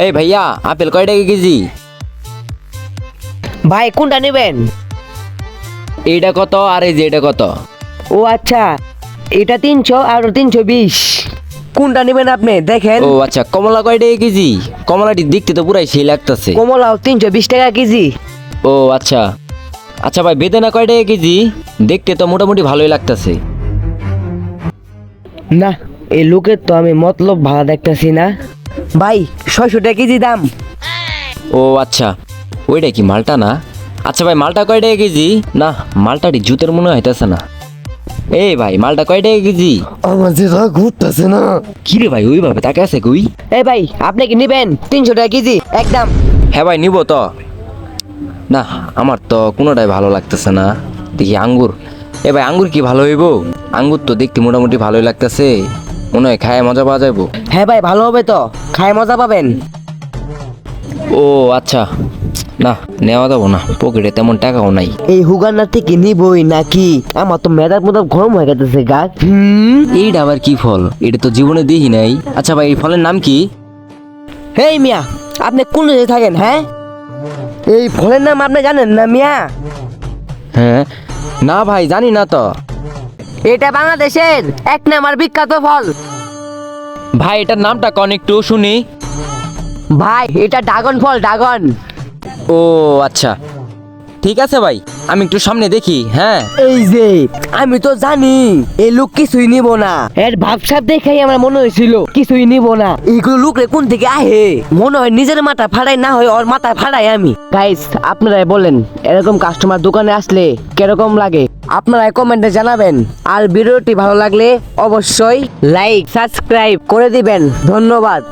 এই ভাইয়া আপেল কয় টাকা কেজি? ভাই কোনটা নেবেন? এইটা কত আর এই যে এটা কত? ও আচ্ছা, এটা 300 আর 320। কোনটা নেবেন আপনি দেখেন। ও আচ্ছা, কমলা কয় টাকা কেজি? কমলাটি দেখতে তো পুরাই সেই লাগতেছে। কমলাও 320 টাকা কেজি। ও আচ্ছা আচ্ছা ভাই, বেদানা কয় টাকা কেজি? দেখতে তো মোটামুটি ভালোই লাগতেছে। না, এই লোকের তো আমি মতলব ভাড়া দেখতেছি না। ভাই 600 টাকা কেজি দাম। ও আচ্ছা, ওইটা কি মালটা না? আচ্ছা ভাই, মালটা কয় টাকা কেজি? না, মালটাটি জুতের মনে হইতেছে না। এই ভাই, মালটা কয় টাকা কেজি? আমার যেটা ঘুরতেছে না। কি রে ভাই, ওইভাবে তাকে আছে কই? এই ভাই আপনি কি নেবেন? 300 টাকা কেজি একদম। হ্যাঁ ভাই, নিব তো। না, আমার তো কোনোটাই ভালো লাগতেছে না। দেখি আঙ্গুর। এ ভাই, আঙ্গুর কি ভালো হইব? আঙ্গুর তো দেখতে মোটামুটি ভালোই লাগতেছে, মনে হয় খায় মজা পাওয়া যাবো। হ্যাঁ ভাই ভালো হবে তো, খায় মজা পাবেন। ও আচ্ছা, না নেওয়া যাবো না, পকেটে তেমন টাকাও নাই। এই হুগান্নার থেকে নিবই নাকি? আমার তো মেজাজ মতো গরম হয়ে গেছে গা। এইটা আবার কি ফল? এটা তো জীবনে দেখি নাই। আচ্ছা ভাই, এই ফলের নাম কি? হেই মিয়া, আপনি কোন দেশে থাকেন? হ্যাঁ, এই ফলের নাম আপনি জানেন না মিয়া? হ্যাঁ, না ভাই জানি না তো। এটা বাংলাদেশের এক নাম্বার বিখ্যাত ফল। ভাই এটার নামটা কন একটু শুনি। ভাই এটা ড্রাগন ফল, ড্রাগন। ও আচ্ছা, ঠিক আছে ভাই, আমি একটু সামনে দেখি। হ্যাঁ এই যে আমি তো জানি এই লোক কিছুই নিব না, এর ভাবসাব দেখাই আমার মনে হয়েছিল কিছুই নিব না। এইগুলো লোক রে কোন থেকে আহে, মনে হয় নিজের মাথা ফাড়াই, না হয় ওর মাথা ফাড়াই আমি। গাইস আপনারাই বলেন এরকম কাস্টমার দোকানে আসলে কিরকম লাগে, আপনারাই কমেন্টে জানাবেন। আর ভিডিওটি ভালো লাগলে অবশ্যই লাইক সাবস্ক্রাইব করে দিবেন। ধন্যবাদ।